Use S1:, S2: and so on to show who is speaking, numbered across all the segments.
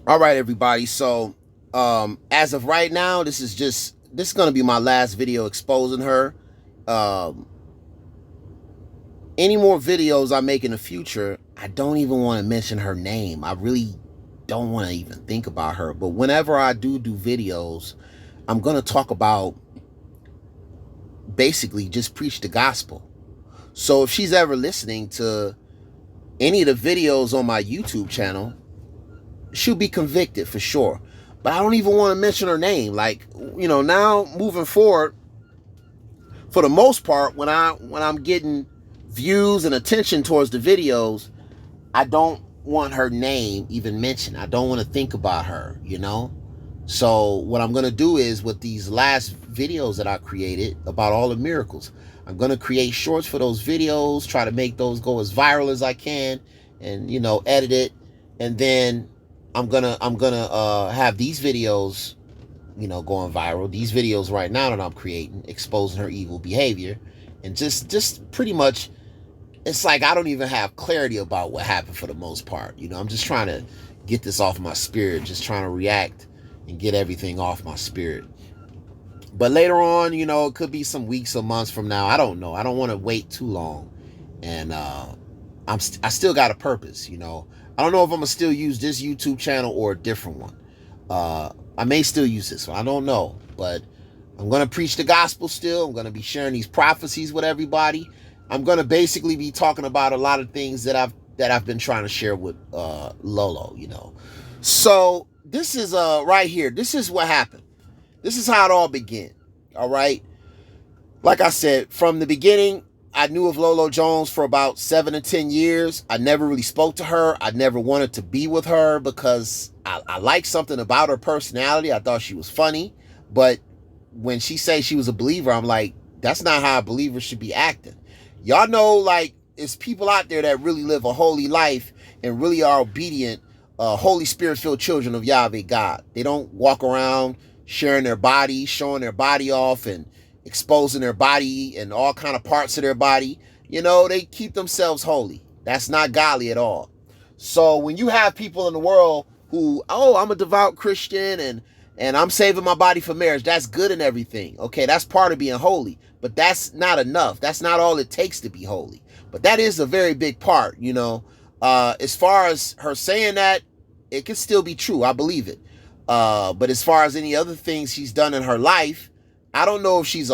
S1: All right, everybody. So, as of right now, this is going to be my last video exposing her. Um, any more videos I make in the future, I don't even want to mention her name. I really don't want to even think about her. But whenever I do videos, I'm going to talk about basically just preach the gospel. So if she's ever listening to any of the videos on my YouTube channel, she'll be convicted for sure. But I don't even want to mention her name. Like, now moving forward, for the most part, when I'm getting views and attention towards the videos, I don't want her name even mentioned. I don't want to think about her. So what I'm going to do is, with these last videos that I created about all the miracles, I'm going to create shorts for those videos, try to make those go as viral as I can, and edit it. And then I'm gonna have these videos, going viral. These videos right now that I'm creating, exposing her evil behavior, and just pretty much, it's like I don't even have clarity about what happened for the most part. I'm just trying to get this off my spirit, just trying to react and get everything off my spirit. But later on, it could be some weeks or months from now. I don't know. I don't want to wait too long, and I still got a purpose. I don't know if I'm gonna still use this YouTube channel or a different one. I may still use this one. I don't know, but I'm gonna preach the gospel still. I'm gonna be sharing these prophecies with everybody. I'm gonna basically be talking about a lot of things that I've been trying to share with Lolo. So this is right here. This is what happened. This is how it all began. All right. Like I said, from the beginning, I knew of Lolo Jones for about 7 to 10 years. I never really spoke to her. I never wanted to be with her because I liked something about her personality. I thought she was funny. But when she says she was a believer, I'm like, that's not how a believer should be acting. Y'all know, like, it's people out there that really live a holy life and really are obedient, Holy Spirit-filled children of Yahweh God. They don't walk around sharing their body, showing their body off, and exposing their body and all kind of parts of their body. They keep themselves holy. That's not godly at all. So when you have people in the world who, oh, I'm a devout Christian and I'm saving my body for marriage, that's good and everything. Okay, that's part of being holy, but that's not enough. That's not all it takes to be holy. But that is a very big part. As far as her saying that, it can still be true. I believe it. But as far as any other things she's done in her life, I don't know if she's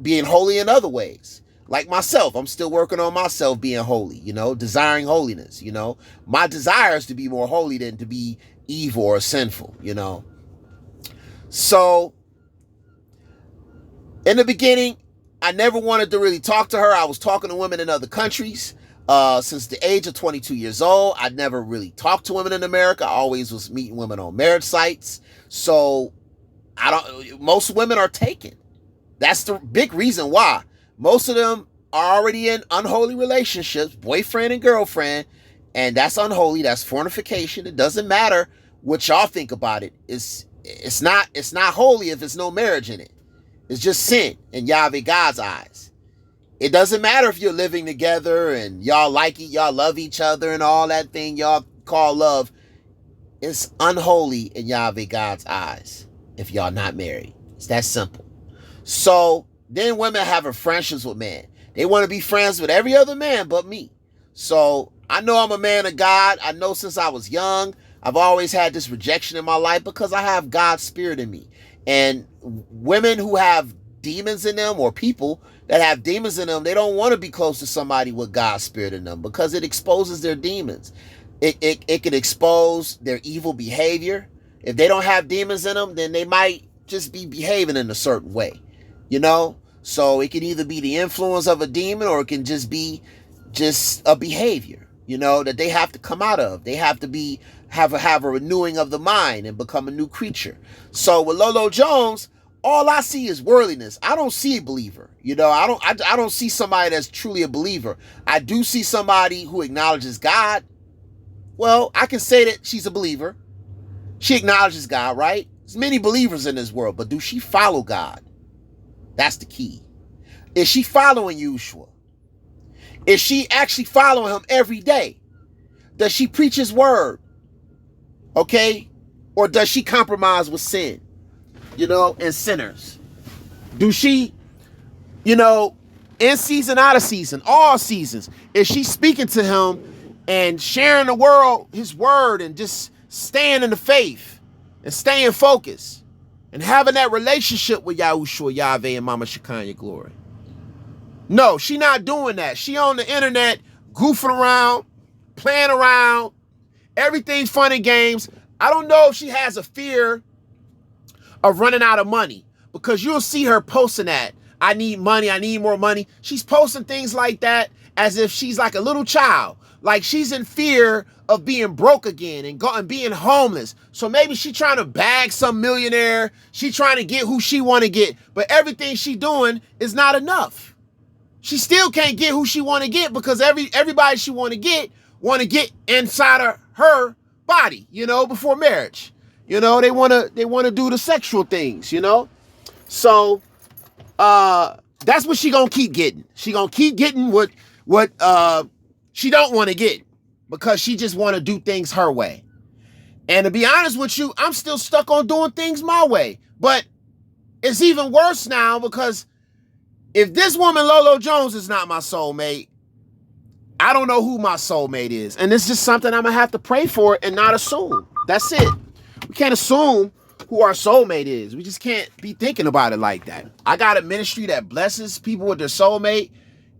S1: being holy in other ways. Like myself, I'm still working on myself being holy, desiring holiness, My desire is to be more holy than to be evil or sinful. So, in the beginning, I never wanted to really talk to her. I was talking to women in other countries. Since the age of 22 years old, I never really talked to women in America. I always was meeting women on marriage sites. So, most women are taken. That's the big reason why. Most of them are already in unholy relationships, boyfriend and girlfriend, and that's unholy. That's fornication. It doesn't matter what y'all think about it. It's not holy if there's no marriage in it. It's just sin in Yahweh God's eyes. It doesn't matter if you're living together and y'all y'all love each other and all that thing y'all call love. It's unholy in Yahweh God's eyes if y'all not married. It's that simple. So then women having friendships with men. They want to be friends with every other man but me. So I know I'm a man of God. I know since I was young, I've always had this rejection in my life because I have God's spirit in me. And women who have demons in them, or people that have demons in them, they don't want to be close to somebody with God's spirit in them because it exposes their demons. It can expose their evil behavior. If they don't have demons in them, then they might just be behaving in a certain way. So it can either be the influence of a demon, or it can just be just a behavior, that they have to come out of. They have to have a renewing of the mind and become a new creature. So with Lolo Jones, all I see is worldliness. I don't see a believer. I don't see somebody that's truly a believer. I do see somebody who acknowledges God. Well, I can say that she's a believer. She acknowledges God, right? There's many believers in this world, but do she follow God? That's the key. Is she following Yahushua? Is she actually following him every day? Does she preach his word? Okay? Or does she compromise with sin, and sinners? Do she, in season, out of season, all seasons, is she speaking to him and sharing the world, his word, and just staying in the faith and staying focused and having that relationship with Yahushua, Yahweh, and Mama Shekinah glory? No, she not doing that. She on the internet goofing around, playing around, everything fun and games. I don't know if she has a fear of running out of money, because you'll see her posting that. I need money. I need more money. She's posting things like that as if she's like a little child. Like she's in fear of being broke again and being homeless. So maybe she trying to bag some millionaire. She trying to get who she want to get. But everything she doing is not enough. She still can't get who she want to get, because everybody she want to get inside of her body, before marriage. They want to do the sexual things, So that's what she gonna keep getting. She gonna keep getting what she don't want to get, because she just want to do things her way. And to be honest with you, I'm still stuck on doing things my way. But it's even worse now, because if this woman Lolo Jones is not my soulmate, I don't know who my soulmate is. And it's just something I'm gonna have to pray for and not assume. That's it. We can't assume who our soulmate is. We just can't be thinking about it like that. I got a ministry that blesses people with their soulmate,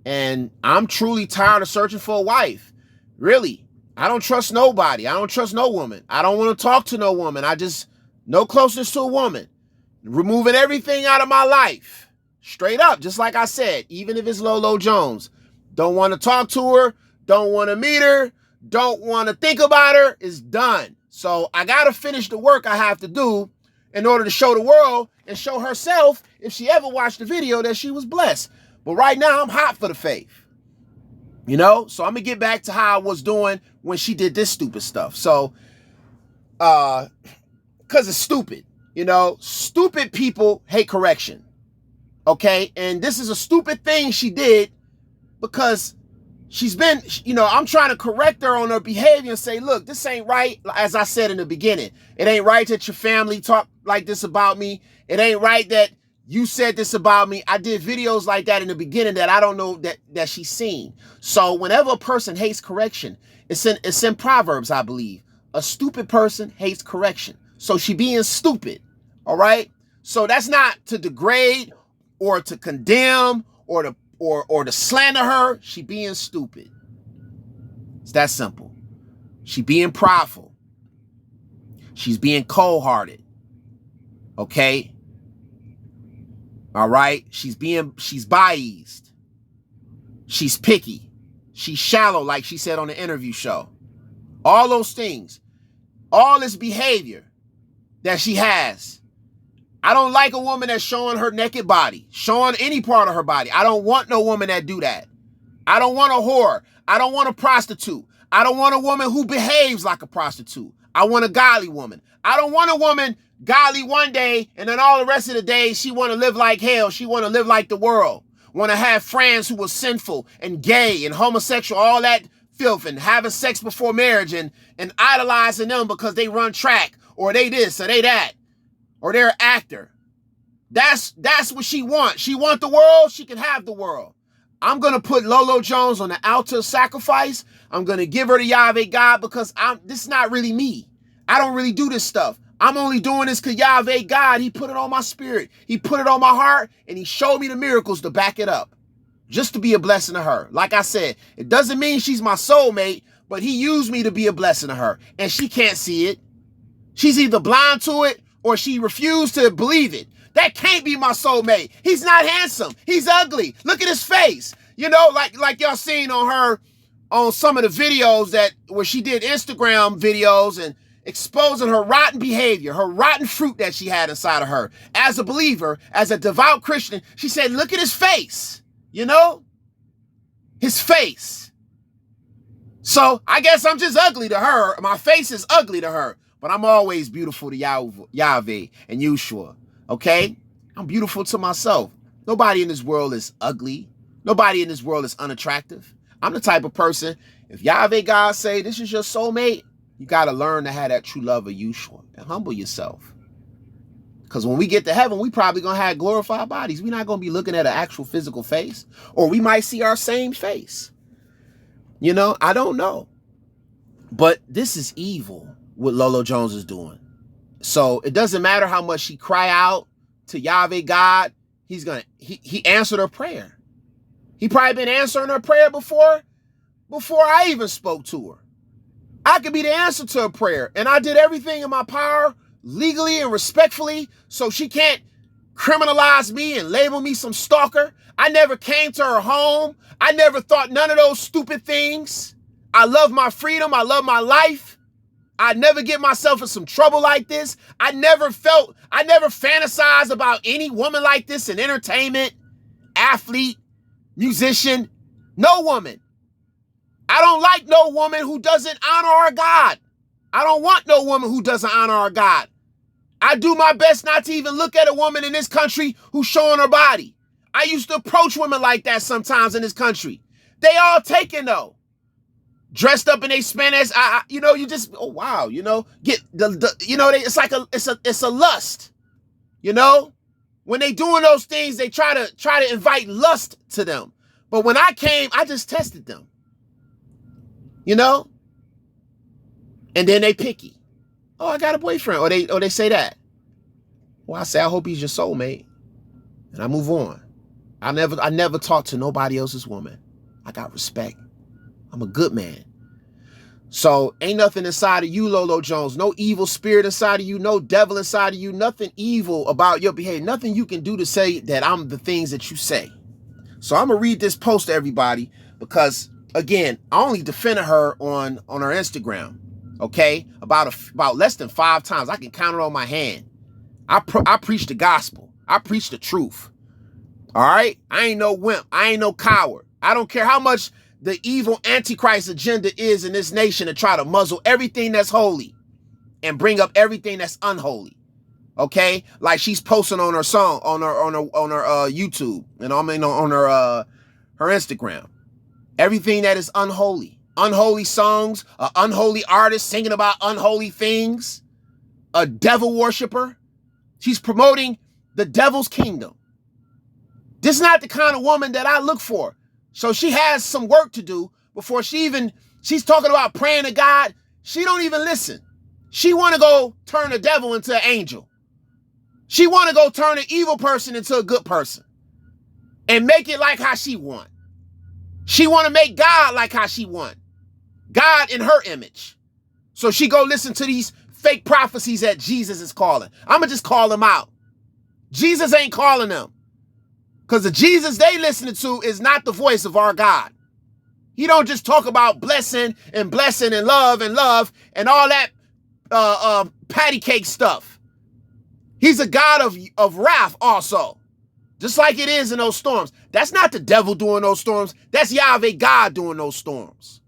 S1: and I'm truly tired of searching for a wife. Really. I don't trust nobody. I don't trust no woman. I don't want to talk to no woman. No closeness to a woman. Removing everything out of my life. Straight up, just like I said, even if it's Lolo Jones. Don't want to talk to her. Don't want to meet her. Don't want to think about her. It's done. So I got to finish the work I have to do in order to show the world and show herself, if she ever watched the video, that she was blessed. But right now, I'm hot for the faith. So I'm going to get back to how I was doing when she did this stupid stuff. So, because it's stupid. Stupid people hate correction. Okay? And this is a stupid thing she did, because she's been, I'm trying to correct her on her behavior and say, look, this ain't right. As I said in the beginning, it ain't right that your family talk like this about me. It ain't right that you said this about me. I did videos like that in the beginning that I don't know that she's seen. So whenever a person hates correction, it's in Proverbs, I believe. A stupid person hates correction. So she being stupid. All right. So that's not to degrade or to condemn or to slander her. She being stupid. It's that simple. She being prideful. She's being cold-hearted. Okay? All right? She's biased. She's picky. She's shallow, like she said on the interview show. All those things. All this behavior that she has. I don't like a woman that's showing her naked body, showing any part of her body. I don't want no woman that do that. I don't want a whore. I don't want a prostitute. I don't want a woman who behaves like a prostitute. I want a godly woman. I don't want a woman godly one day and then all the rest of the days she want to live like hell. She want to live like the world. Want to have friends who were sinful and gay and homosexual, all that filth, and having sex before marriage and idolizing them because they run track or they this or they that. Or they're an actor. That's what she wants. She wants the world. She can have the world. I'm going to put Lolo Jones on the altar of sacrifice. I'm going to give her to Yahweh God, because this is not really me. I don't really do this stuff. I'm only doing this because Yahweh God, he put it on my spirit. He put it on my heart, and he showed me the miracles to back it up. Just to be a blessing to her. Like I said, it doesn't mean she's my soulmate, but he used me to be a blessing to her. And she can't see it. She's either blind to it, or she refused to believe it. That can't be my soulmate. He's not handsome. He's ugly. Look at his face. Like y'all seen on her, on some of the videos where she did Instagram videos and exposing her rotten behavior, her rotten fruit that she had inside of her. As a believer, as a devout Christian, she said, look at his face. His face. So I guess I'm just ugly to her. My face is ugly to her. But I'm always beautiful to Yahweh and Yahushua, okay? I'm beautiful to myself. Nobody in this world is ugly. Nobody in this world is unattractive. I'm the type of person, if Yahweh God say, this is your soulmate, You got to learn to have that true love of Yahushua and humble yourself. Because when we get to heaven, we probably going to have glorified bodies. We're not going to be looking at an actual physical face. Or we might see our same face. You know, I don't know. But this is evil, what Lolo Jones is doing. So it doesn't matter how much she cry out to Yahweh God. He answered her prayer. He probably been answering her prayer before I even spoke to her. I could be the answer to her prayer. And I did everything in my power, legally and respectfully, so she can't criminalize me and label me some stalker. I never came to her home. I never thought none of those stupid things. I love my freedom. I love my life. I never get myself in some trouble like this. I never fantasized about any woman like this in entertainment, athlete, musician, no woman. I don't like no woman who doesn't honor our God. I don't want no woman who doesn't honor our God. I do my best not to even look at a woman in this country who's showing her body. I used to approach women like that sometimes in this country. They all taken though. Dressed up in a Spanish, you know, you just, oh wow, you know, get you know, it's like it's a lust, you know. When they doing those things, they try to invite lust to them. But when I came, I just tested them, you know. And then they picky. Oh, I got a boyfriend, or they say that. Well, I say I hope he's your soulmate, and I move on. I never talk to nobody else's woman. I got respect. I'm a good man. So ain't nothing inside of you, Lolo Jones. No evil spirit inside of you. No devil inside of you. Nothing evil about your behavior. Nothing you can do to say that I'm the things that you say. So I'm going to read this post to everybody because, again, I only defended her on her Instagram. Okay? About less than 5 times. I can count it on my hand. I preach the gospel. I preach the truth. All right? I ain't no wimp. I ain't no coward. I don't care how much the evil Antichrist agenda is in this nation to try to muzzle everything that's holy and bring up everything that's unholy. Okay? Like she's posting on her song, on her YouTube, and on her Instagram. Everything that is unholy. Unholy songs, an unholy artist singing about unholy things, a devil worshiper. She's promoting the devil's kingdom. This is not the kind of woman that I look for. So she has some work to do before she's talking about praying to God. She don't even listen. She want to go turn the devil into an angel. She want to go turn an evil person into a good person and make it like how she want. She want to make God like how she want. God in her image. So she go listen to these fake prophecies that Jesus is calling. I'm going to just call them out. Jesus ain't calling them. Because the Jesus they listening to is not the voice of our God. He don't just talk about blessing and love and all that patty cake stuff. He's a God of wrath also. Just like it is in those storms. That's not the devil doing those storms. That's Yahweh God doing those storms.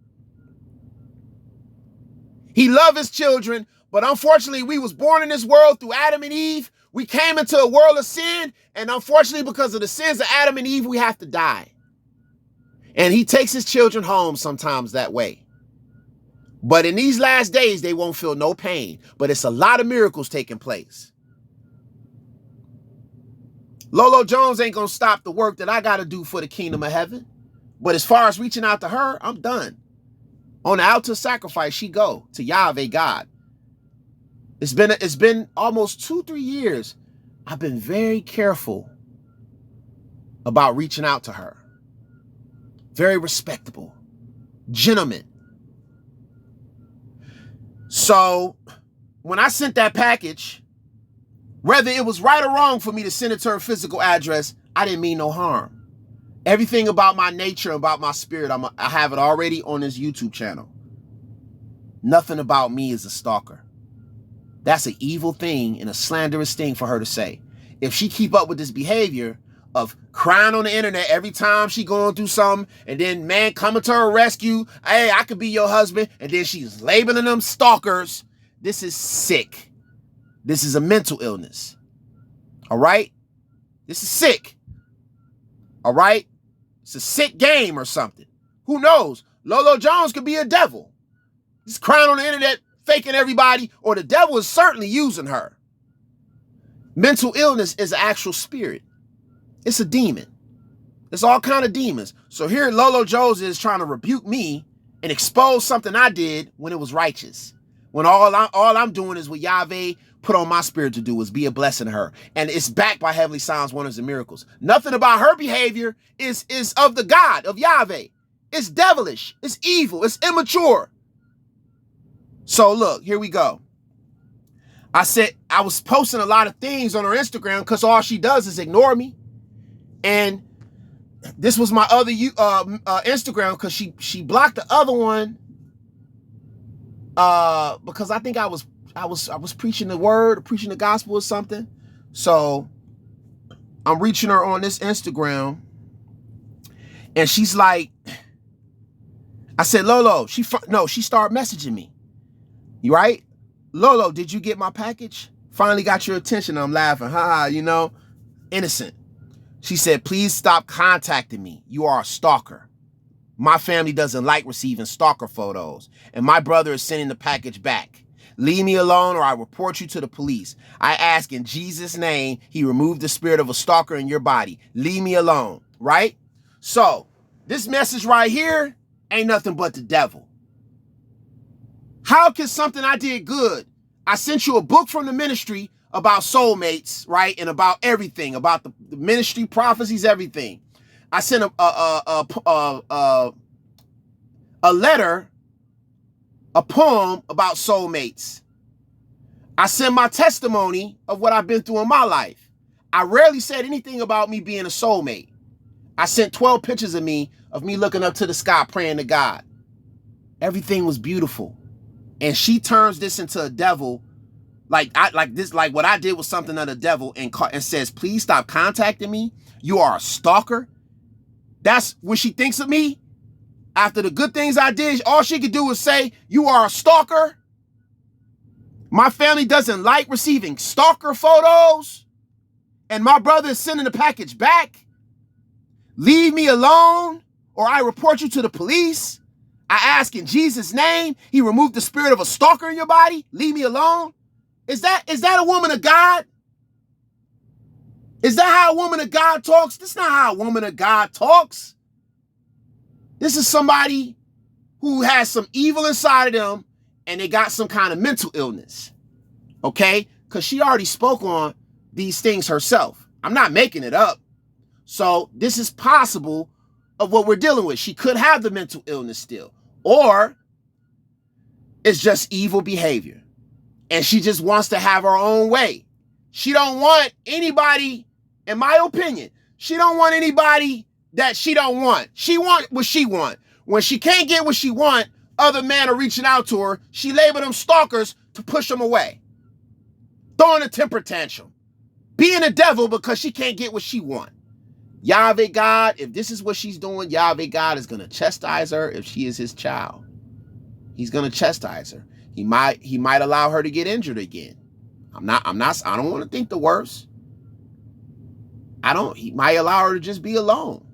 S1: He loves his children, but unfortunately we was born in this world through Adam and Eve. We came into a world of sin, and unfortunately, because of the sins of Adam and Eve, we have to die. And he takes his children home sometimes that way. But in these last days, they won't feel no pain. But it's a lot of miracles taking place. Lolo Jones ain't going to stop the work that I got to do for the kingdom of heaven. But as far as reaching out to her, I'm done. On the altar of sacrifice, she go to Yahweh God. It's been almost 2-3 years. I've been very careful about reaching out to her. Very respectable. Gentleman. So when I sent that package, whether it was right or wrong for me to send it to her physical address, I didn't mean no harm. Everything about my nature, about my spirit, I have it already on this YouTube channel. Nothing about me is a stalker. That's an evil thing and a slanderous thing for her to say. If she keep up with this behavior of crying on the internet every time she going through something, and then man coming to her rescue, hey, I could be your husband, and then she's labeling them stalkers, this is sick. This is a mental illness. All right? This is sick. All right? It's a sick game or something. Who knows? Lolo Jones could be a devil. He's crying on the internet faking everybody, or the devil is certainly using her. Mental illness is an actual spirit. It's a demon. It's all kind of demons. So here Lolo Jones is trying to rebuke me and expose something I did when it was righteous. When all I'm doing is what Yahweh put on my spirit to do, is be a blessing to her. And it's backed by heavenly signs, wonders, and miracles. Nothing about her behavior is of the God, of Yahweh. It's devilish. It's evil. It's immature. So look, here we go. I said I was posting a lot of things on her Instagram because all she does is ignore me. And this was my other Instagram, because she blocked the other one because I think I was preaching the word, preaching the gospel or something. So I'm reaching her on this Instagram, and she's like, I said, Lolo, she started messaging me. You right? Lolo, did you get my package? Finally got your attention. I'm laughing. Ha, you know, innocent. She said, please stop contacting me. You are a stalker. My family doesn't like receiving stalker photos, and my brother is sending the package back. Leave me alone or I report you to the police. I ask in Jesus' name, he removed the spirit of a stalker in your body. Leave me alone, right? So this message right here ain't nothing but the devil. How can something I did good? I sent you a book from the ministry about soulmates, right? And about everything, about the ministry, prophecies, everything. I sent a letter, a poem about soulmates. I sent my testimony of what I've been through in my life. I rarely said anything about me being a soulmate. I sent 12 pictures of me looking up to the sky, praying to God. Everything was beautiful. And she turns this into a devil, like what I did was something of the devil, and says, please stop contacting me. You are a stalker. That's what she thinks of me. After the good things I did, all she could do is say, you are a stalker. My family doesn't like receiving stalker photos. And my brother is sending the package back. Leave me alone or I report you to the police. I ask in Jesus' name, he removed the spirit of a stalker in your body. Leave me alone. Is that a woman of God? Is that how a woman of God talks? This is not how a woman of God talks. This is somebody who has some evil inside of them and they got some kind of mental illness. Okay? Because she already spoke on these things herself. I'm not making it up. So this is possible of what we're dealing with. She could have the mental illness still. Or it's just evil behavior. And she just wants to have her own way. She don't want anybody, in my opinion, she don't want anybody that she don't want. She want what she want. When she can't get what she want, other men are reaching out to her. She labeled them stalkers to push them away. Throwing a temper tantrum. Being a devil because she can't get what she want. Yahweh God, if this is what she's doing, Yahweh God is going to chastise her if she is his child. He's going to chastise her. He might allow her to get injured again. I don't want to think the worst. He might allow her to just be alone.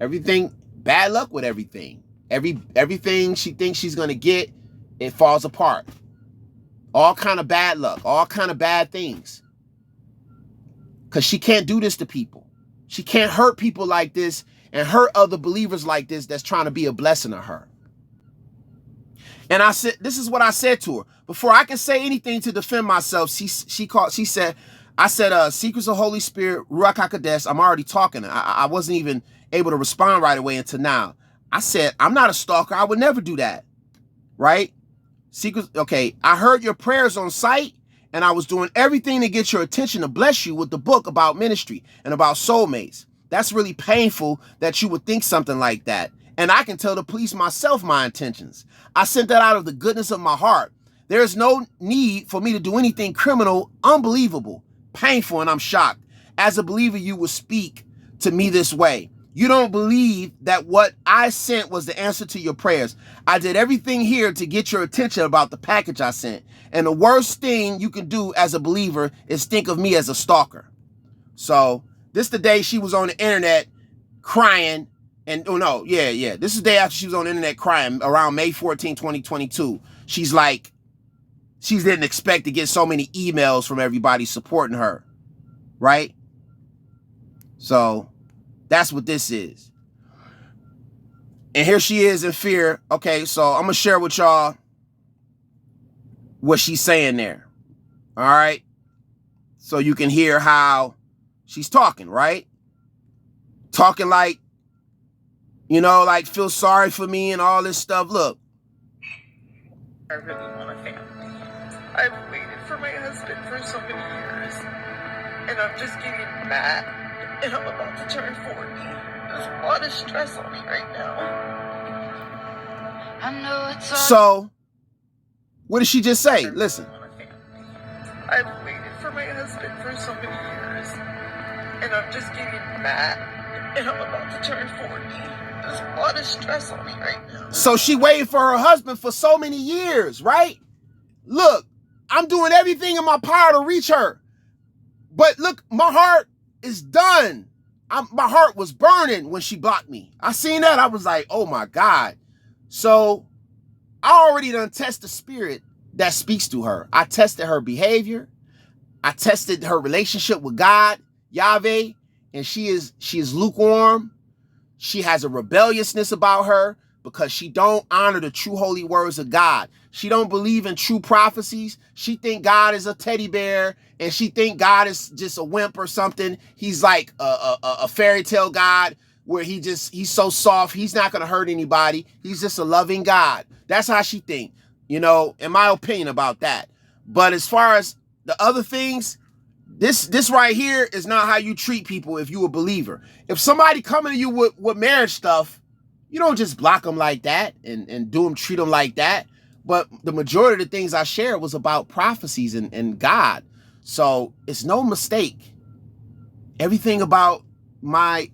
S1: Everything, bad luck with everything. Everything she thinks she's going to get, it falls apart. All kind of bad luck, all kind of bad things. Because she can't do this to people. She can't hurt people like this and hurt other believers like this that's trying to be a blessing to her. And I said, this is what I said to her. Before I can say anything to defend myself, she said, secrets of Holy Spirit, Ruach HaKodesh, I'm already talking. I wasn't even able to respond right away until now. I said, I'm not a stalker. I would never do that. Right? Secrets, okay. I heard your prayers on site, and I was doing everything to get your attention to bless you with the book about ministry and about soulmates. That's really painful that you would think something like that. And I can tell the police myself my intentions. I sent that out of the goodness of my heart. There is no need for me to do anything criminal, unbelievable, painful, and I'm shocked. As a believer, you will speak to me this way. You don't believe that what I sent was the answer to your prayers. I did everything here to get your attention about the package I sent. And the worst thing you can do as a believer is think of me as a stalker. So this is the day she was on the internet crying. And this is the day after she was on the internet crying around May 14, 2022. She's like, She didn't expect to get so many emails from everybody supporting her, right? So that's what this is. And here she is in fear. Okay, so I'm going to share with y'all what she's saying there. All right? So you can hear how she's talking, right? Talking like, you know, like feel sorry for me and all this stuff. Look.
S2: I really want a family. I've waited for my husband for so many years. And I'm just getting mad. And I'm about to turn 40. There's a lot of stress on me right now. I know it's all.
S1: So, what did she just say? Listen.
S2: I've waited for my husband for so many years. And I'm just getting mad. And I'm about to turn 40. There's a lot of stress on me right now.
S1: So she waited for her husband for so many years, right? Look, I'm doing everything in my power to reach her. But look, my heart is done. My heart was burning when she blocked me. I seen that. I was like, oh my God. So I already done tested the spirit that speaks to her. I tested her behavior. I tested her relationship with God, Yahweh, and she is lukewarm. She has a rebelliousness about her because she don't honor the true holy words of God. She don't believe in true prophecies. She think God is a teddy bear, and she think God is just a wimp or something. He's like a fairy tale God where he's so soft. He's not going to hurt anybody. He's just a loving God. That's how she think, you know, in my opinion about that. But as far as the other things, this right here is not how you treat people if you a believer. If somebody coming to you with marriage stuff, you don't just block them like that and treat them like that. But the majority of the things I shared was about prophecies and God. So it's no mistake. Everything about my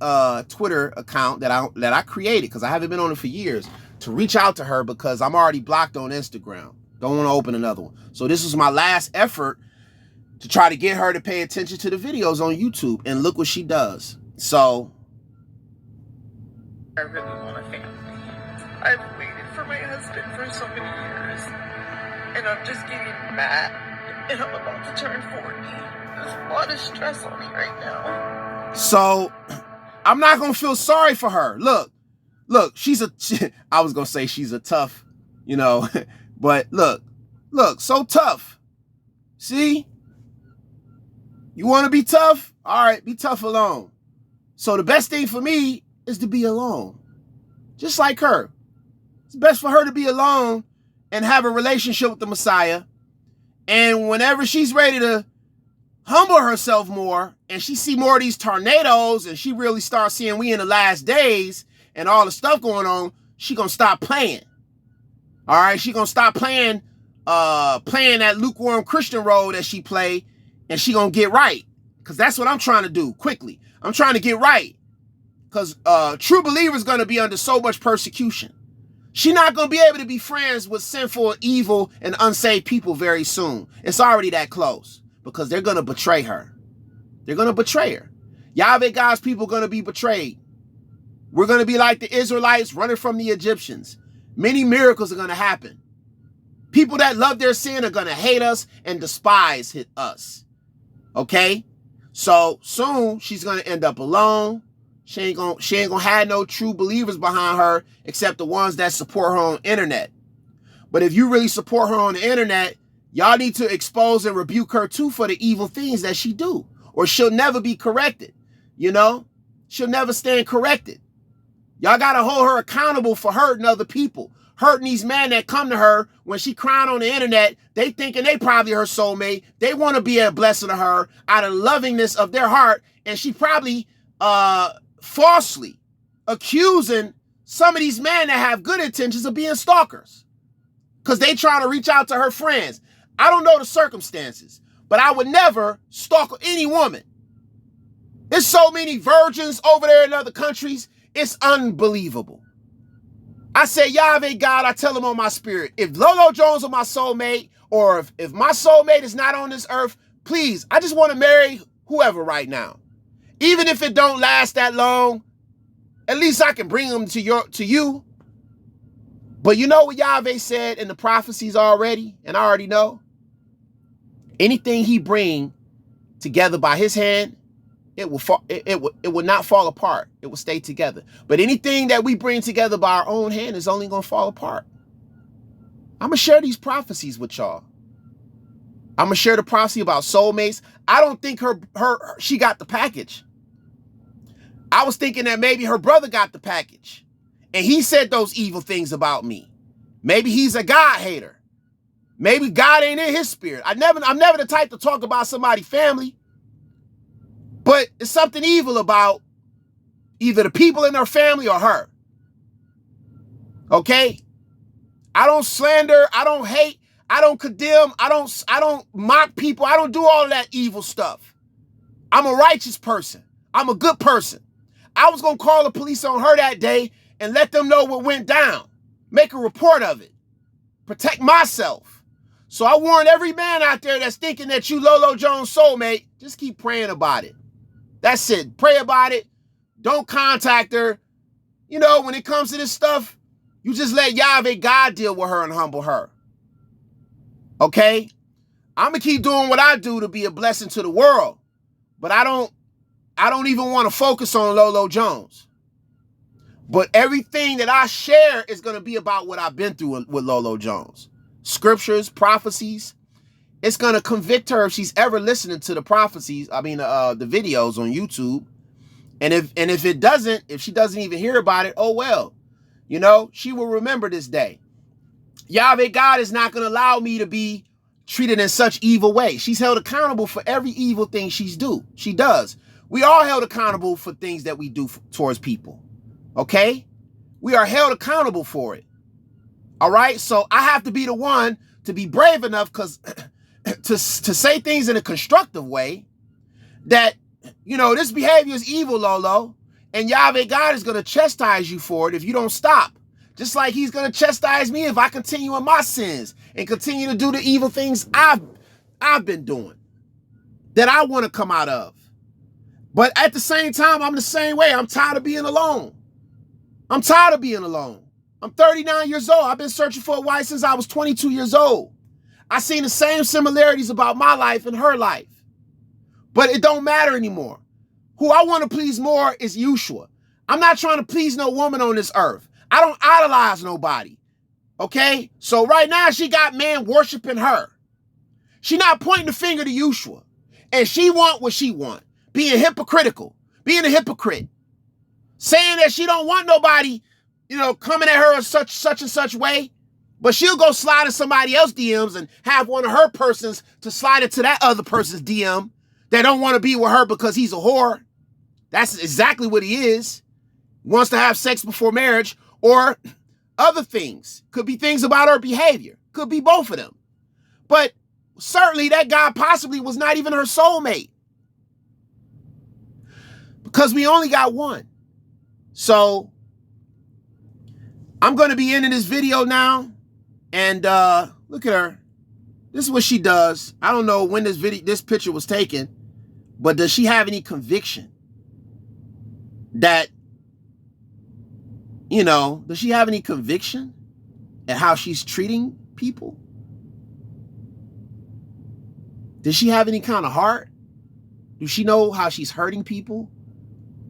S1: Twitter account that I created, because I haven't been on it for years, to reach out to her because I'm already blocked on Instagram. Don't want to open another one. So this was my last effort to try to get her to pay attention to the videos on YouTube, and look what she does. So
S2: I really want a family. I've waited for my husband for so many years. And I'm just getting mad. And I'm about to turn 40. There's a lot of stress on me right now.
S1: So I'm not going to feel sorry for her. Look, I was going to say she's a tough, you know, but look, so tough. See? You want to be tough? All right, be tough alone. So the best thing for me is to be alone. Just like her. It's best for her to be alone and have a relationship with the Messiah. And whenever she's ready to humble herself more and she see more of these tornadoes and she really starts seeing we in the last days and all the stuff going on, she gonna stop playing. All right, she gonna stop playing that lukewarm Christian role that she play, and she gonna get right. Because that's what I'm trying to do quickly. I'm trying to get right. Because true believers gonna be under so much persecution. She's not gonna be able to be friends with sinful, evil, and unsaved people very soon. It's already that close. Because they're gonna betray her. They're gonna betray her. Yahweh God's people gonna be betrayed. We're gonna be like the Israelites running from the Egyptians. Many miracles are gonna happen. People that love their sin are gonna hate us and despise us. Okay? So soon she's gonna end up alone. She ain't gonna have no true believers behind her except the ones that support her on the internet. But if you really support her on the internet, y'all need to expose and rebuke her too for the evil things that she do, or she'll never be corrected. You know, she'll never stand corrected. Y'all gotta hold her accountable for hurting other people, hurting these men that come to her when she crying on the internet. They thinking they probably her soulmate. They want to be a blessing to her out of lovingness of their heart, and she probably falsely accusing some of these men that have good intentions of being stalkers because they trying to reach out to her friends. I don't know the circumstances, but I would never stalk any woman. There's so many virgins over there in other countries. It's unbelievable. I say, Yahweh God, I tell him on my spirit, if Lolo Jones is my soulmate, or if my soulmate is not on this earth, please, I just want to marry whoever right now. Even if it don't last that long, at least I can bring them to you. But you know what Yahweh said in the prophecies already, and I already know? Anything he bring together by his hand, it will not fall apart. It will stay together. But anything that we bring together by our own hand is only going to fall apart. I'm going to share these prophecies with y'all. I'm going to share the prophecy about soulmates. I don't think she got the package. I was thinking that maybe her brother got the package and he said those evil things about me. Maybe he's a God hater. Maybe God ain't in his spirit. I'm never the type to talk about somebody's family, but it's something evil about either the people in her family or her. Okay? I don't slander. I don't hate. I don't condemn. I don't mock people. I don't do all of that evil stuff. I'm a righteous person. I'm a good person. I was going to call the police on her that day and let them know what went down. Make a report of it. Protect myself. So I warn every man out there that's thinking that you Lolo Jones soulmate, just keep praying about it. That's it. Pray about it. Don't contact her. You know, when it comes to this stuff, you just let YAHUVEH God deal with her and humble her. Okay? I'm going to keep doing what I do to be a blessing to the world. But I don't even want to focus on Lolo Jones. But everything that I share is going to be about what I've been through with Lolo Jones. Scriptures, prophecies. It's going to convict her if she's ever listening to the prophecies, the videos on YouTube. And if it doesn't, if she doesn't even hear about it, oh well. You know, she will remember this day. YAHUVEH God is not going to allow me to be treated in such evil way. She's held accountable for every evil thing she does. We are held accountable for things that we do towards people. Okay? We are held accountable for it. All right? So I have to be the one to be brave enough because to say things in a constructive way that, you know, this behavior is evil, Lolo, and YAHUVEH God is going to chastise you for it if you don't stop. Just like he's going to chastise me if I continue in my sins and continue to do the evil things I've been doing that I want to come out of. But at the same time, I'm the same way. I'm tired of being alone. I'm tired of being alone. I'm 39 years old. I've been searching for a wife since I was 22 years old. I seen the same similarities about my life and her life. But it don't matter anymore. Who I want to please more is Yahushua. I'm not trying to please no woman on this earth. I don't idolize nobody. Okay? So right now she got men worshiping her. She not pointing the finger to Yahushua. And she want what she want. Being hypocritical. Being a hypocrite. Saying that she don't want nobody, you know, coming at her in such and such way. But she'll go slide in somebody else's DMs and have one of her persons to slide into that other person's DM that don't want to be with her because he's a whore. That's exactly what he is. He wants to have sex before marriage or other things. Could be things about her behavior. Could be both of them. But certainly that guy possibly was not even her soulmate. Because we only got one. So I'm going to be ending this video now. And look at her. This is what she does. I don't know when this picture was taken, but does she have any conviction that, you know, does she have any conviction at how she's treating people? Does she have any kind of heart? Does she know how she's hurting people?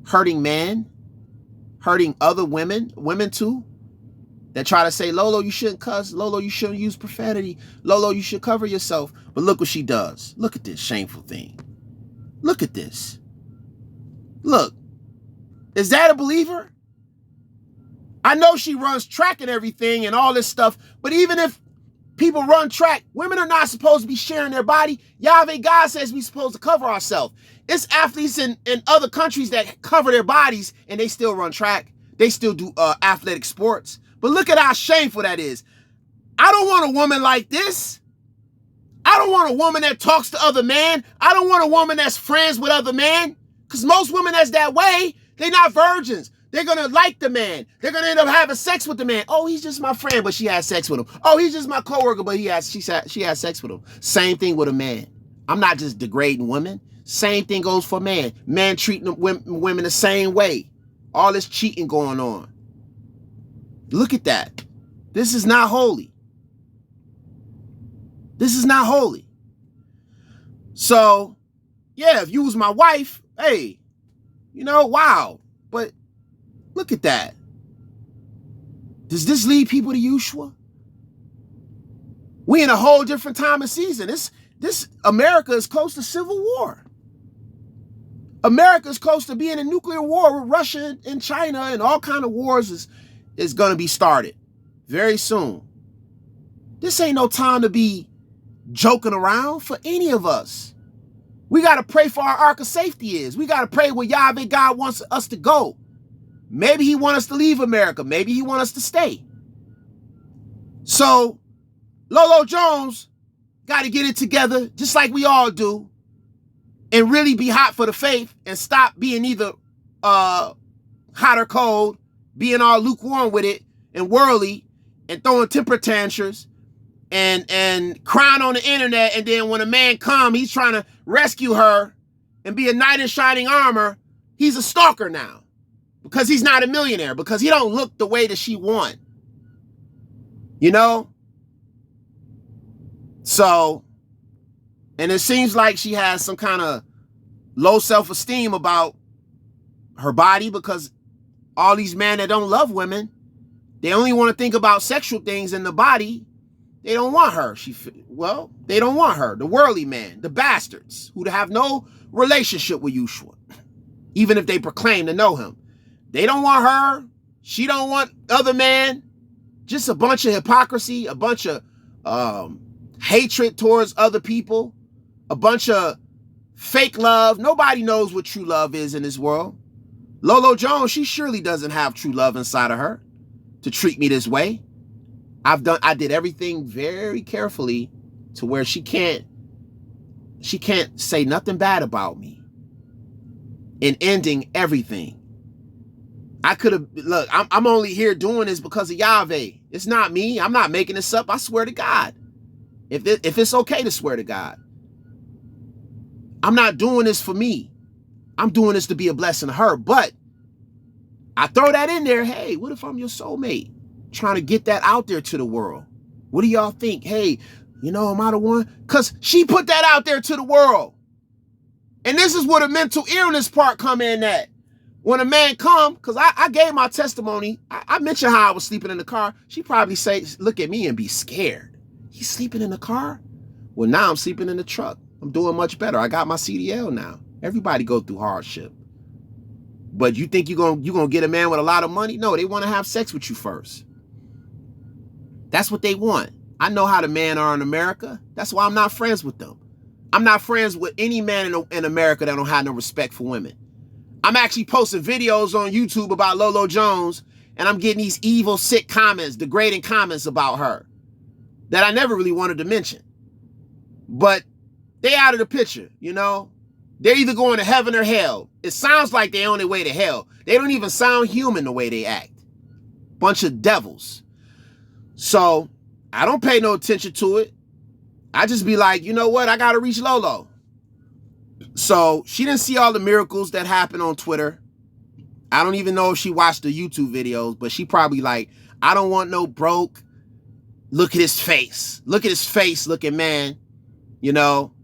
S1: Hurting men? Hurting other women too? That try to say, Lolo, you shouldn't cuss. Lolo, you shouldn't use profanity. Lolo, you should cover yourself. But look what she does. Look at this shameful thing. Look at this. Look. Is that a believer? I know she runs track and everything and all this stuff, but even if people run track, women are not supposed to be sharing their body. YAHUVEH God says we're supposed to cover ourselves. It's athletes in other countries that cover their bodies and they still run track. They still do athletic sports. But look at how shameful that is. I don't want a woman like this. I don't want a woman that talks to other men. I don't want a woman that's friends with other men. Because most women that's that way, they're not virgins. They're going to like the man. They're going to end up having sex with the man. Oh, he's just my friend, but she has sex with him. Oh, he's just my coworker, but she has sex with him. Same thing with a man. I'm not just degrading women. Same thing goes for men. Men treating women the same way. All this cheating going on. Look at that. This is not holy. This is not holy. So, yeah, if you was my wife, hey, you know, wow. But look at that. Does this lead people to Yahushua? We in a whole different time and season. This America is close to civil war. America is close to being in nuclear war with Russia and China, and all kind of wars is going to be started very soon. This ain't no time to be joking around for any of us. We got to pray for our ark of safety is. We got to pray where YAHUVEH God wants us to go. Maybe he wants us to leave America. Maybe he wants us to stay. So Lolo Jones got to get it together just like we all do and really be hot for the faith and stop being either hot or cold, being all lukewarm with it and worldly and throwing temper tantrums and crying on the internet. And then when a man come, he's trying to rescue her and be a knight in shining armor. He's a stalker now because he's not a millionaire, because he don't look the way that she want. You know? So, and it seems like she has some kind of low self-esteem about her body, because all these men that don't love women, they only want to think about sexual things in the body. They don't want her. They don't want her. The worldly man, the bastards who have no relationship with Yahushua, even if they proclaim to know him. They don't want her. She don't want other man. Just a bunch of hypocrisy, a bunch of hatred towards other people, a bunch of fake love. Nobody knows what true love is in this world. Lolo Jones, she surely doesn't have true love inside of her to treat me this way. I did everything very carefully to where she can't say nothing bad about me. In ending everything. I could have, look, I'm only here doing this because of YAHUVEH. It's not me. I'm not making this up. I swear to God. If it's okay to swear to God. I'm not doing this for me. I'm doing this to be a blessing to her. But I throw that in there. Hey, what if I'm your soulmate? Trying to get that out there to the world. What do y'all think? Hey, you know, am I the one? Because she put that out there to the world. And this is where the mental illness part come in at. When a man come, because I gave my testimony, I mentioned how I was sleeping in the car. She probably say, look at me and be scared. He's sleeping in the car? Well, now I'm sleeping in the truck. I'm doing much better. I got my CDL now. Everybody go through hardship. But you think you're gonna get a man with a lot of money? No, they want to have sex with you first. That's what they want. I know how the men are in America. That's why I'm not friends with them. I'm not friends with any man in America that don't have no respect for women. I'm actually posting videos on YouTube about Lolo Jones, and I'm getting these evil, sick comments, degrading comments about her that I never really wanted to mention. But they out of the picture, you know? They're either going to heaven or hell. It sounds like they're on their way to hell. They don't even sound human the way they act. Bunch of devils. So I don't pay no attention to it. I just be like, you know what? I got to reach Lolo. So she didn't see all the miracles that happened on Twitter. I don't even know if she watched the YouTube videos, but she probably like, I don't want no broke. Look at his face. Look at his face looking man, you know,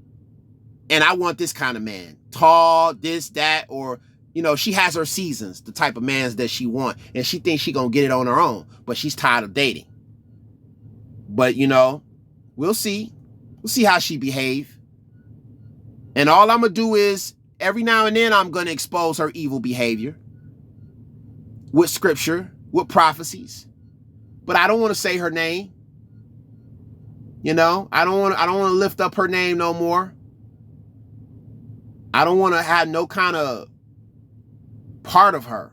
S1: and I want this kind of man. Tall, this, that, or, you know, she has her seasons, the type of mans that she want, and she thinks she gonna get it on her own, but she's tired of dating. But, you know, we'll see. We'll see how she behave. And all I'm going to do is, every now and then, I'm going to expose her evil behavior with scripture, with prophecies. But I don't want to say her name. You know, I don't want to lift up her name no more. I don't want to have no kind of part of her.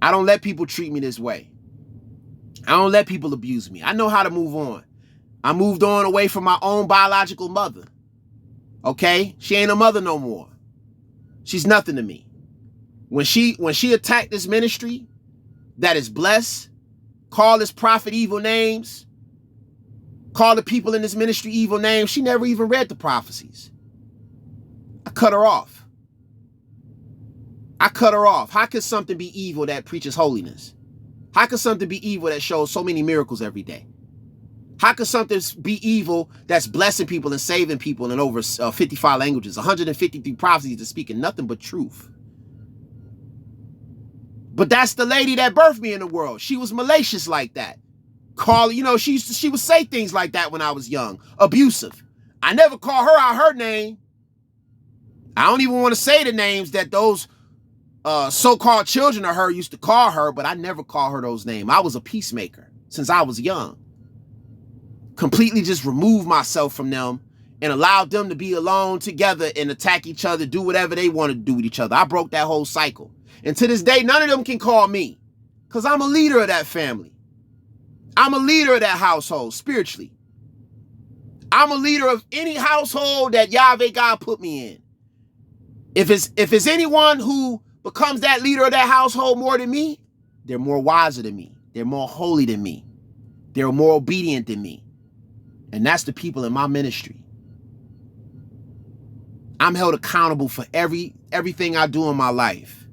S1: I don't let people treat me this way. I don't let people abuse me. I know how to move on. I moved on away from my own biological mother. Okay? She ain't a mother no more. She's nothing to me. When she attacked this ministry that is blessed, call this prophet evil names, call the people in this ministry evil names, she never even read the prophecies. I cut her off. I cut her off. How could something be evil that preaches holiness? How could something be evil that shows so many miracles every day? How could something be evil that's blessing people and saving people in over 55 languages, 153 prophecies to speak in nothing but truth? But that's the lady that birthed me in the world. She was malicious like that. She would say things like that when I was young. Abusive. I never call her out her name. I don't even want to say the names that those so-called children of her used to call her, but I never call her those names. I was a peacemaker since I was young. Completely just removed myself from them and allowed them to be alone together and attack each other, do whatever they wanted to do with each other. I broke that whole cycle. And to this day, none of them can call me because I'm a leader of that family. I'm a leader of that household spiritually. I'm a leader of any household that YAHUVEH God put me in. If it's anyone who becomes that leader of that household more than me, they're more wiser than me. They're more holy than me. They're more obedient than me. And that's the people in my ministry. I'm held accountable for everything I do in my life.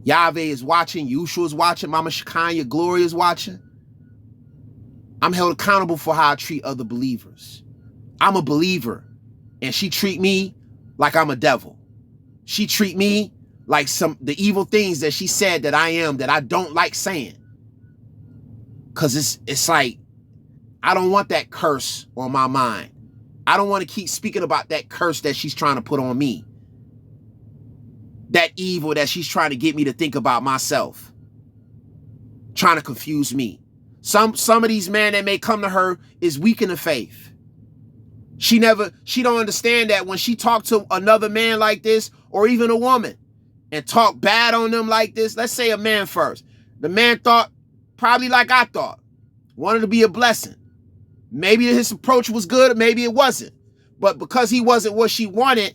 S1: YAHUVEH is watching. YAHUSHUA is watching. Mama Shekinah, Glory is watching. I'm held accountable for how I treat other believers. I'm a believer, and she treat me like I'm a devil. She treat me like the evil things that she said that I am, that I don't like saying. Because it's like, I don't want that curse on my mind. I don't want to keep speaking about that curse that she's trying to put on me. That evil that she's trying to get me to think about myself. Trying to confuse me. Some of these men that may come to her is weak in the faith. She don't understand that when she talked to another man like this, or even a woman, and talk bad on them like this, let's say a man first. The man thought, probably like I thought, wanted to be a blessing. Maybe his approach was good, maybe it wasn't. But because he wasn't what she wanted,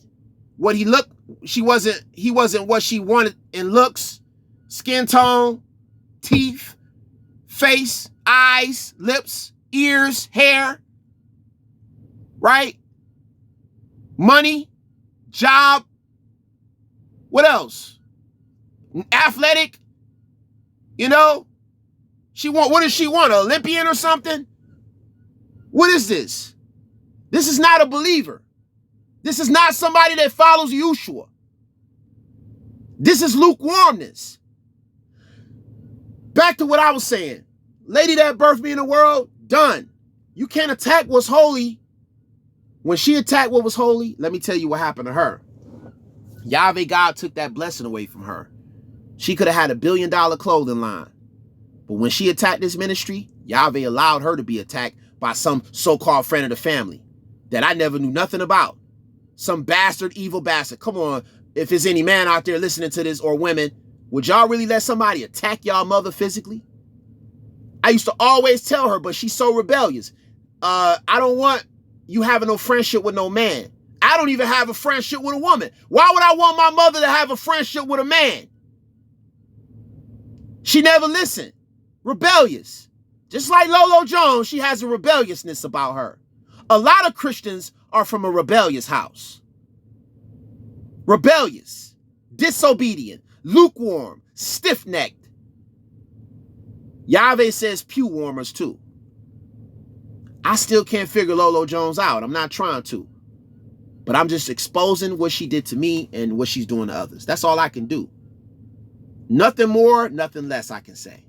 S1: he wasn't what she wanted in looks, skin tone, teeth, face, eyes, lips, ears, hair, right? Money, job, what else? Athletic, what does she want? An Olympian or something? What is this? This is not a believer. This is not somebody that follows Yahushua. This is lukewarmness. Back to what I was saying. Lady that birthed me in the world, done. You can't attack what's holy. When she attacked what was holy, let me tell you what happened to her. YAHUVEH God took that blessing away from her. She could have had $1 billion clothing line. But when she attacked this ministry, YAHUVEH allowed her to be attacked by some so-called friend of the family that I never knew nothing about. Some bastard, evil bastard. Come on, if there's any man out there listening to this or women, would y'all really let somebody attack y'all mother physically? I used to always tell her, but she's so rebellious. I don't want you having no friendship with no man. I don't even have a friendship with a woman. Why would I want my mother to have a friendship with a man? She never listened. Rebellious. Just like Lolo Jones, she has a rebelliousness about her. A lot of Christians are from a rebellious house. Rebellious, disobedient, lukewarm, stiff-necked. YAHUVEH says pew warmers too. I still can't figure Lolo Jones out. I'm not trying to. But I'm just exposing what she did to me and what she's doing to others. That's all I can do. Nothing more, nothing less I can say.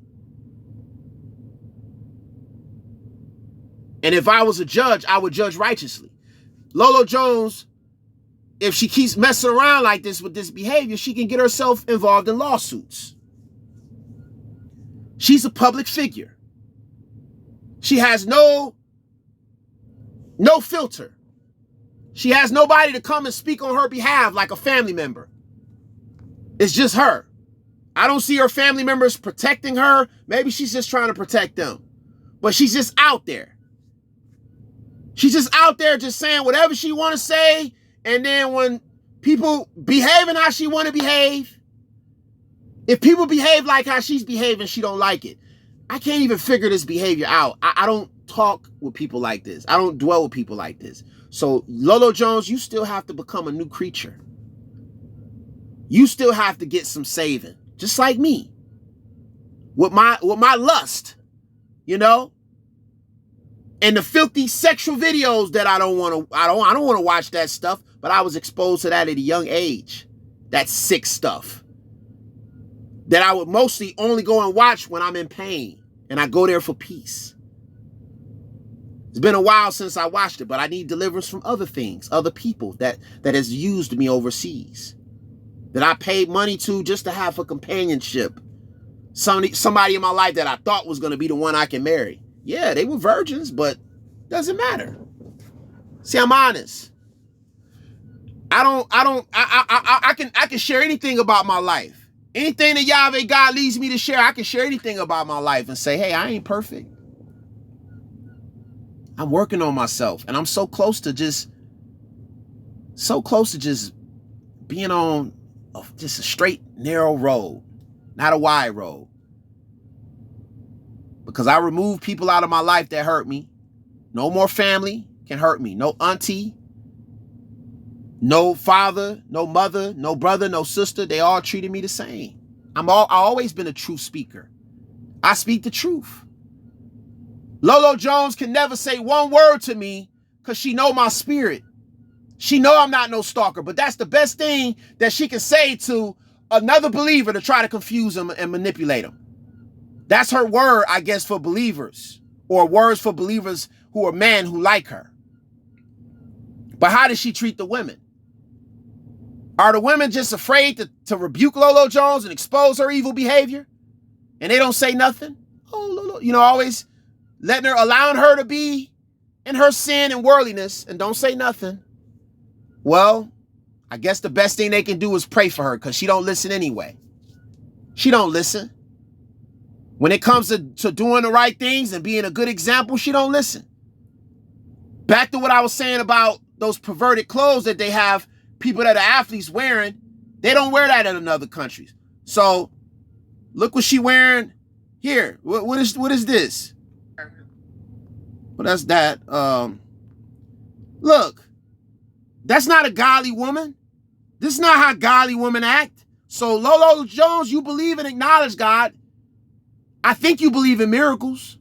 S1: And if I was a judge, I would judge righteously. Lolo Jones, if she keeps messing around like this with this behavior, she can get herself involved in lawsuits. She's a public figure. She has no filter. She has nobody to come and speak on her behalf like a family member. It's just her. I don't see her family members protecting her. Maybe she's just trying to protect them. But she's just out there. She's just out there just saying whatever she want to say. And then when people behaving how she want to behave, if people behave like how she's behaving, she don't like it. I can't even figure this behavior out. I don't talk with people like this. I don't dwell with people like this. So Lolo Jones, you still have to become a new creature. You still have to get some saving, just like me. With my lust, And the filthy sexual videos that I don't want to watch that stuff, but I was exposed to that at a young age. That sick stuff. That I would mostly only go and watch when I'm in pain. And I go there for peace. It's been a while since I watched it, but I need deliverance from other things, other people that has used me overseas. That I paid money to just to have a companionship. Somebody in my life that I thought was going to be the one I can marry. Yeah, they were virgins, but doesn't matter. See, I'm honest. I can share anything about my life. Anything that Yahweh God leads me to share, I can share anything about my life and say, hey, I ain't perfect. I'm working on myself, and I'm so close to just being on just a straight, narrow road, not a wide road. Because I removed people out of my life that hurt me. No more family can hurt me. No auntie, no father, no mother, no brother, no sister. They all treated me the same. I've always been a truth speaker. I speak the truth. Lolo Jones can never say one word to me because she know my spirit. She know I'm not no stalker, but that's the best thing that she can say to another believer to try to confuse him and manipulate him. That's her word, I guess, for believers, or words for believers who are men who like her. But how does she treat the women? Are the women just afraid to rebuke Lolo Jones and expose her evil behavior? And they don't say nothing? Oh, Lolo, always allowing her to be in her sin and worldliness and don't say nothing. Well, I guess the best thing they can do is pray for her because she don't listen anyway. She don't listen. When it comes to doing the right things and being a good example, she don't listen. Back to what I was saying about those perverted clothes that they have people that are athletes wearing. They don't wear that in other countries. So look what she wearing here. What is this? Well, that's that. Look, that's not a godly woman. This is not how godly women act. So Lolo Jones, you believe and acknowledge God. I think you believe in miracles.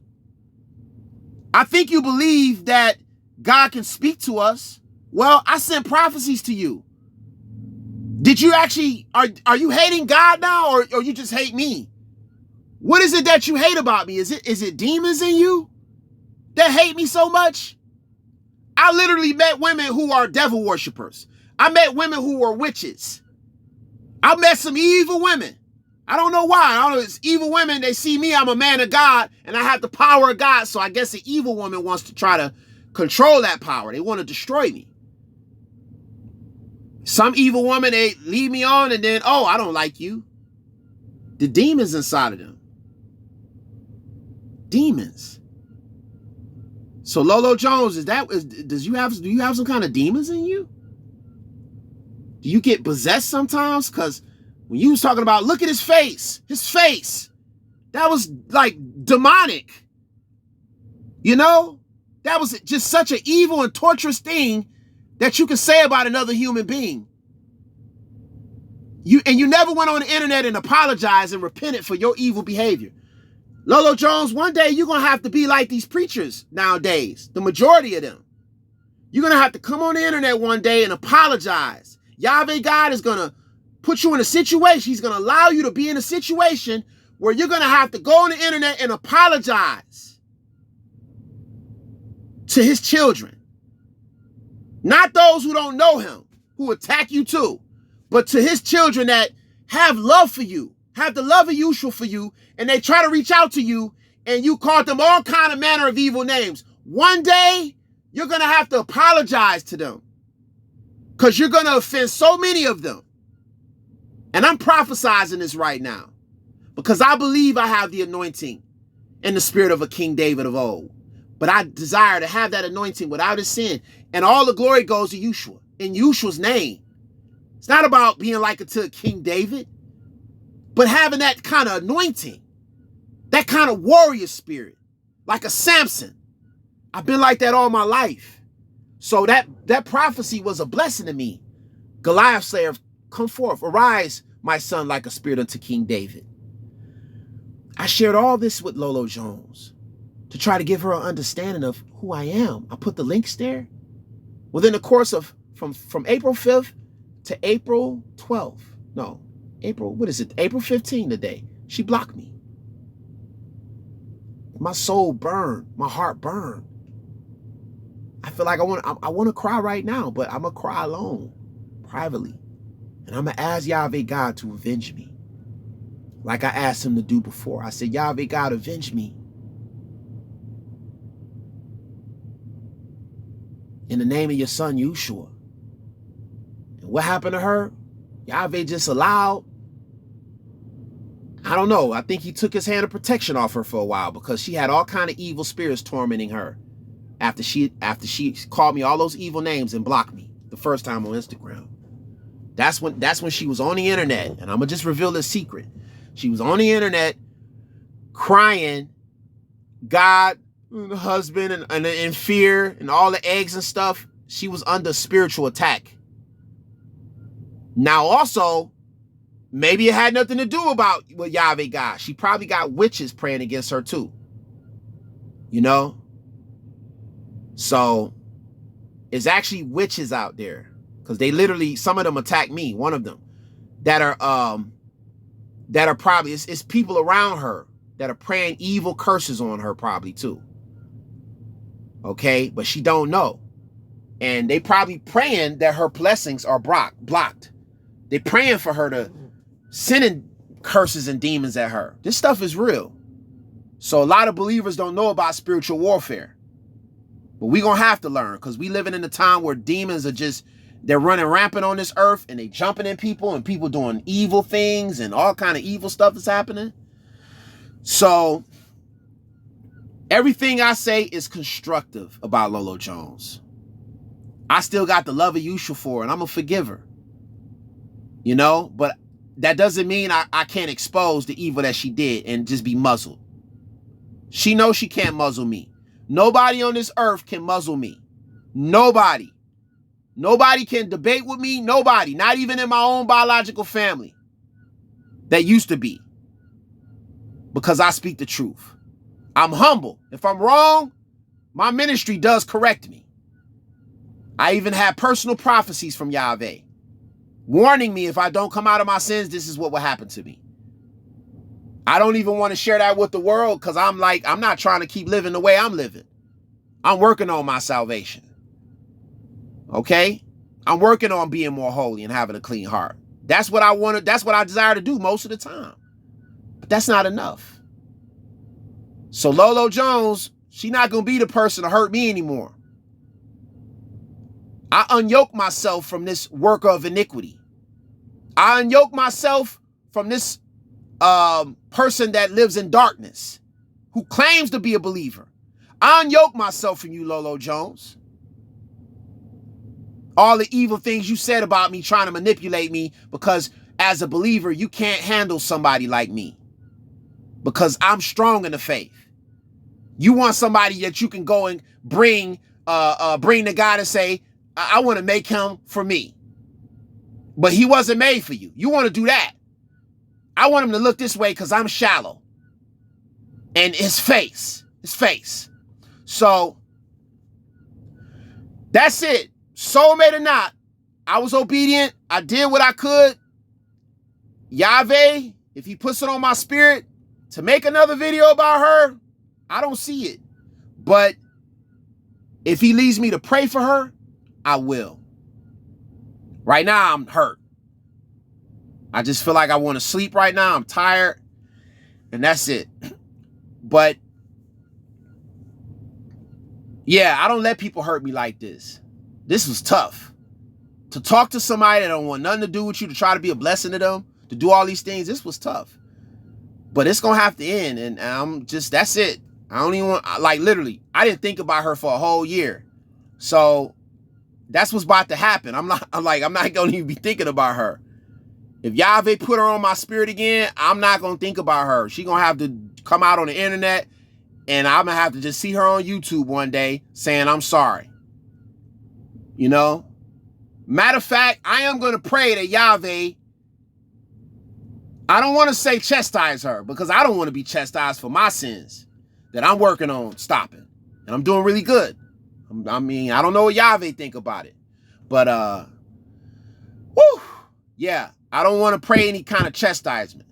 S1: I think you believe that God can speak to us. Well, I sent prophecies to you. Did you actually, are you hating God now, or you just hate me? What is it that you hate about me? Is it demons in you that hate me so much? I literally met women who are devil worshipers. I met women who were witches. I met some evil women. I don't know why. I don't know. It's evil women. They see me. I'm a man of God, and I have the power of God. So I guess the evil woman wants to try to control that power. They want to destroy me. Some evil woman, they lead me on, and then, oh, I don't like you. The demons inside of them. Demons. So Lolo Jones, do you have some kind of demons in you? Do you get possessed sometimes? Because when you was talking about, look at his face, that was like demonic. That was just such an evil and torturous thing that you could say about another human being. You never went on the internet and apologized and repented for your evil behavior. Lolo Jones, one day you're going to have to be like these preachers nowadays, the majority of them. You're going to have to come on the internet one day and apologize. Yahweh God is going to put you in a situation. He's going to allow you to be in a situation where you're going to have to go on the internet and apologize to his children. Not those who don't know him, who attack you too, but to his children that have love for you, have the love of Yahushua for you, and they try to reach out to you, and you called them all kind of manner of evil names. One day, you're going to have to apologize to them because you're going to offend so many of them. And I'm prophesizing this right now because I believe I have the anointing and the spirit of a King David of old. But I desire to have that anointing without a sin. And all the glory goes to Yahushua in Yahushua's name. It's not about being like unto King David, but having that kind of anointing, that kind of warrior spirit, like a Samson. I've been like that all my life. So that prophecy was a blessing to me. Goliath slayer, come forth, arise, my son, like a spirit unto King David. I shared all this with Lolo Jones. to try to give her an understanding of who I am. I put the links there. Within the course of from April 5th to April 12th. No, April 15th today. She blocked me. My soul burned. My heart burned. I feel like I want to cry right now, but I'm going to cry alone, privately. And I'm going to ask YAHUVEH God to avenge me. Like I asked him to do before. I said, YAHUVEH God, avenge me. In the name of your son, Yahushua. And what happened to her? YAHUVEH just allowed. I don't know. I think he took his hand of protection off her for a while because she had all kind of evil spirits tormenting her after she called me all those evil names and blocked me the first time on Instagram. That's when she was on the internet, and I'm gonna just reveal this secret. She was on the internet crying, God, the husband, and in fear, and all the eggs and stuff. She was under spiritual attack. Now, also, maybe it had nothing to do with YAHUVEH God. She probably got witches praying against her too. You know? So, it's actually witches out there. Because they literally, some of them attack me, one of them, that are probably, it's people around her that are praying evil curses on her probably too. Okay? But she don't know. And they probably praying that her blessings are blocked. They praying for her to sending curses and demons at her. This stuff is real. So a lot of believers don't know about spiritual warfare. But we're going to have to learn because we living in a time where demons are just, they're running rampant on this earth and they jumping in people and people doing evil things and all kind of evil stuff is happening. So everything I say is constructive about Lolo Jones. I still got the love of Yahushua for her, and I'm a forgiver. You know, but that doesn't mean I can't expose the evil that she did and just be muzzled. She knows she can't muzzle me. Nobody on this earth can muzzle me. Nobody. Nobody can debate with me. Nobody. Not even in my own biological family. That used to be. Because I speak the truth. I'm humble. If I'm wrong, my ministry does correct me. I even had personal prophecies from YAHUVEH warning me if I don't come out of my sins, this is what will happen to me. I don't even want to share that with the world because I'm not trying to keep living the way I'm living. I'm working on my salvation. Okay? I'm working on being more holy and having a clean heart. That's what I wanted. That's what I desire to do most of the time. But that's not enough. So Lolo Jones, she's not going to be the person to hurt me anymore. I unyoke myself from this worker of iniquity. I unyoke myself from this person that lives in darkness, who claims to be a believer. I unyoke myself from you, Lolo Jones. All the evil things you said about me, trying to manipulate me, because as a believer, you can't handle somebody like me. Because I'm strong in the faith. You want somebody that you can go and bring to God and say, I want to make him for me. But he wasn't made for you. You want to do that. I want him to look this way because I'm shallow. And his face. So, that's it. Soulmate or not, I was obedient. I did what I could. YAHUVEH, if he puts it on my spirit to make another video about her, I don't see it. But if he leads me to pray for her, I will. Right now, I'm hurt. I just feel like I want to sleep right now. I'm tired. And that's it. But, yeah, I don't let people hurt me like this. This was tough. To talk to somebody that don't want nothing to do with you, to try to be a blessing to them, to do all these things, this was tough. But it's going to have to end. And I'm just, that's it. I don't even want, like, literally, I didn't think about her for a whole year. So that's what's about to happen. I'm not going to even be thinking about her. If YAHUVEH put her on my spirit again, I'm not going to think about her. She's going to have to come out on the internet, and I'm going to have to just see her on YouTube one day saying, I'm sorry. You know? Matter of fact, I am going to pray that YAHUVEH, I don't want to say chastise her, because I don't want to be chastised for my sins. that I'm working on stopping. And I'm doing really good. I mean, I don't know what YAHUVEH think about it. But, whew, yeah, I don't want to pray any kind of chastisement.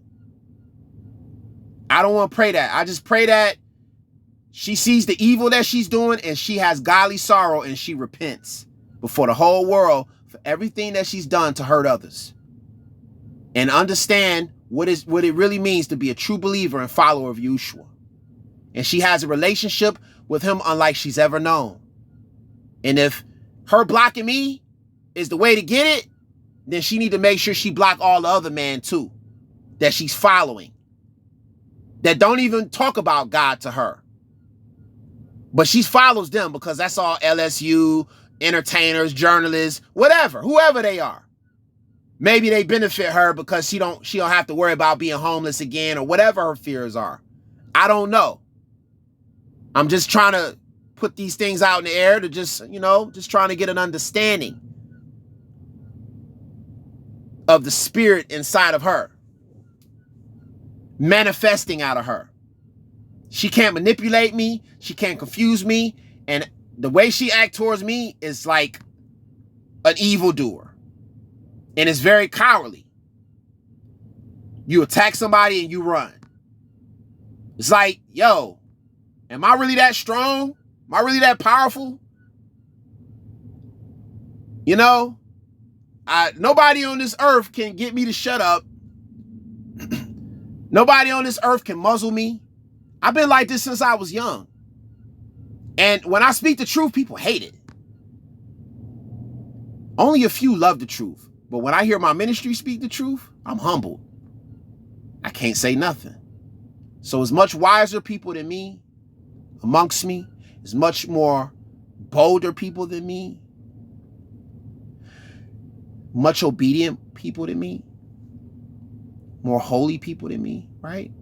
S1: I don't want to pray that. I just pray that she sees the evil that she's doing and she has godly sorrow and she repents before the whole world for everything that she's done to hurt others. And understand what it really means to be a true believer and follower of Yahushua. And she has a relationship with him unlike she's ever known. And if her blocking me is the way to get it, then she need to make sure she block all the other men too that she's following, that don't even talk about God to her. But she follows them because that's all LSU, entertainers, journalists, whatever, whoever they are. Maybe they benefit her because she don't have to worry about being homeless again or whatever her fears are. I don't know. I'm just trying to put these things out in the air to just trying to get an understanding of the spirit inside of her, manifesting out of her. She can't manipulate me. She can't confuse me. And the way she acts towards me is like an evildoer. And it's very cowardly. You attack somebody and you run. It's like, yo, am I really that strong? Am I really that powerful? You know, nobody on this earth can get me to shut up. Nobody on this earth can muzzle me. I've been like this since I was young. And when I speak the truth, people hate it. Only a few love the truth. But when I hear my ministry speak the truth, I'm humbled. I can't say nothing. So as much wiser people than me amongst me, as much more bolder people than me, much obedient people than me, more holy people than me, right?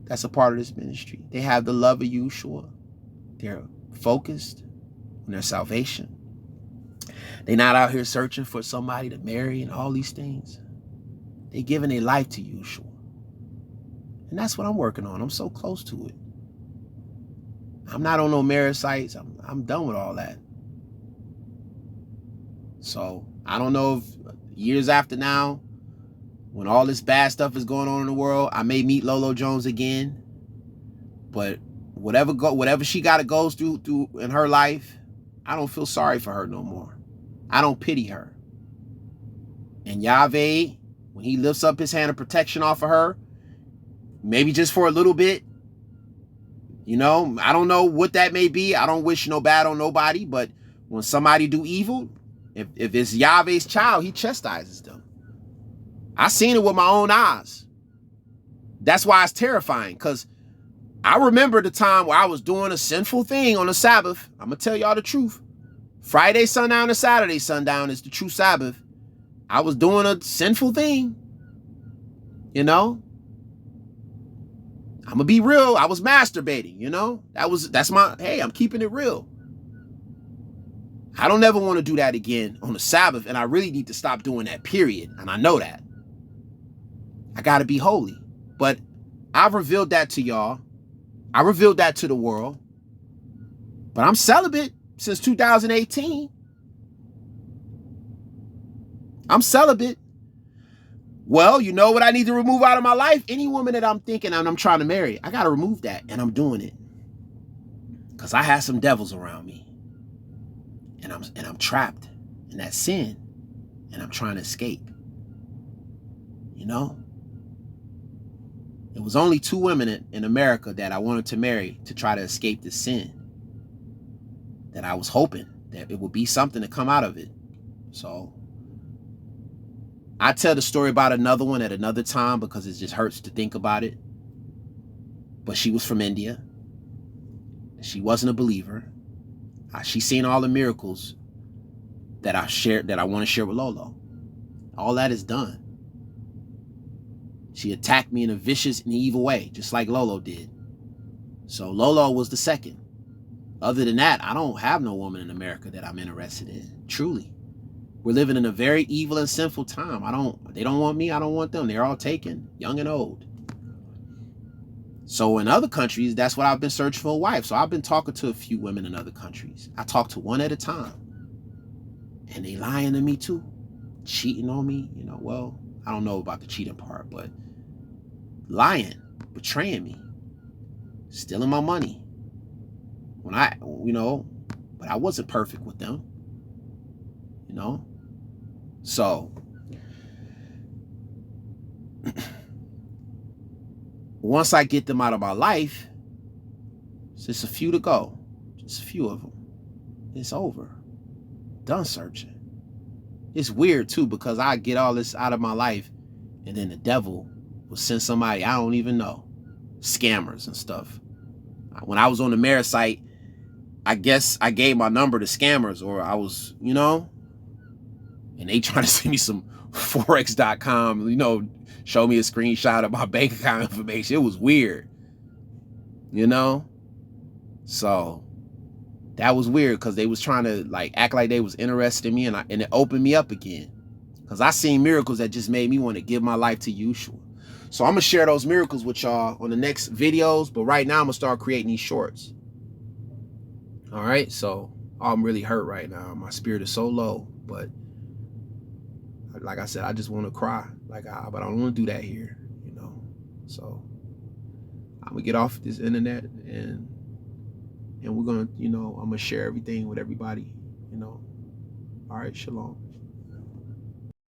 S1: That's a part of this ministry. They have the love of Yahushua. They're focused on their salvation. They're not out here searching for somebody to marry and all these things. They're giving their life to Yahushua. And that's what I'm working on. I'm so close to it. I'm not on no marriage sites. I'm done with all that. So I don't know if years after now, when all this bad stuff is going on in the world, I may meet Lolo Jones again. But whatever she got to go through in her life, I don't feel sorry for her no more. I don't pity her. And YAHUVEH, when he lifts up his hand of protection off of her, maybe just for a little bit, you know, I don't know what that may be. I don't wish no bad on nobody, but when somebody do evil, if it's YAHUVEH's child, he chastises them. I seen it with my own eyes. That's why it's terrifying, because I remember the time where I was doing a sinful thing on the Sabbath. I'm going to tell y'all the truth. Friday sundown to Saturday sundown is the true Sabbath. I was doing a sinful thing. You know? I'm going to be real. I was masturbating, you know? Hey, I'm keeping it real. I don't ever want to do that again on the Sabbath, and I really need to stop doing that, period. And I know that. I got to be holy. But I've revealed that to y'all. I revealed that to the world. But I'm celibate since 2018. I'm celibate. Well, you know what I need to remove out of my life? Any woman that I'm thinking and I'm trying to marry, I got to remove that. And I'm doing it. Because I have some devils around me. And I'm trapped in that sin. And I'm trying to escape. You know? It was only 2 women in America that I wanted to marry to try to escape this sin. That I was hoping that it would be something to come out of it. So I tell the story about another one at another time because it just hurts to think about it. But she was from India. She wasn't a believer. She's seen all the miracles that I want to share with Lolo. All that is done. She attacked me in a vicious and evil way, just like Lolo did. So Lolo was the second. Other than that, I don't have no woman in America that I'm interested in. Truly. We're living in a very evil and sinful time. They don't want me, I don't want them. They're all taken, young and old. So in other countries, that's what I've been searching for a wife. So I've been talking to a few women in other countries. I talk to one at a time. And they lying to me too. Cheating on me, you know. Well, I don't know about the cheating part, but lying, betraying me, stealing my money. When I, you know, but I wasn't perfect with them, you know. So once I get them out of my life, it's just a few to go. Just a few of them. It's over. Done searching. It's weird too, because I get all this out of my life and then the devil will send somebody I don't even know. Scammers and stuff. When I was on the marriage site, I guess I gave my number to scammers, or I was, you know, and they trying to send me some forex.com, you know, show me a screenshot of my bank account information. It was weird, you know. So that was weird, because they was trying to like act like they was interested in me, and it opened me up again, because I seen miracles that just made me want to give my life to Yahushua. So I'm gonna share those miracles with y'all on the next videos, but right now I'm gonna start creating these shorts. All right, so I'm really hurt right now. My spirit is so low, but like I said, I just want to cry, but I don't want to do that here, you know. So I'm gonna get off this internet, and we're gonna, you know, I'm gonna share everything with everybody, you know. All right, shalom.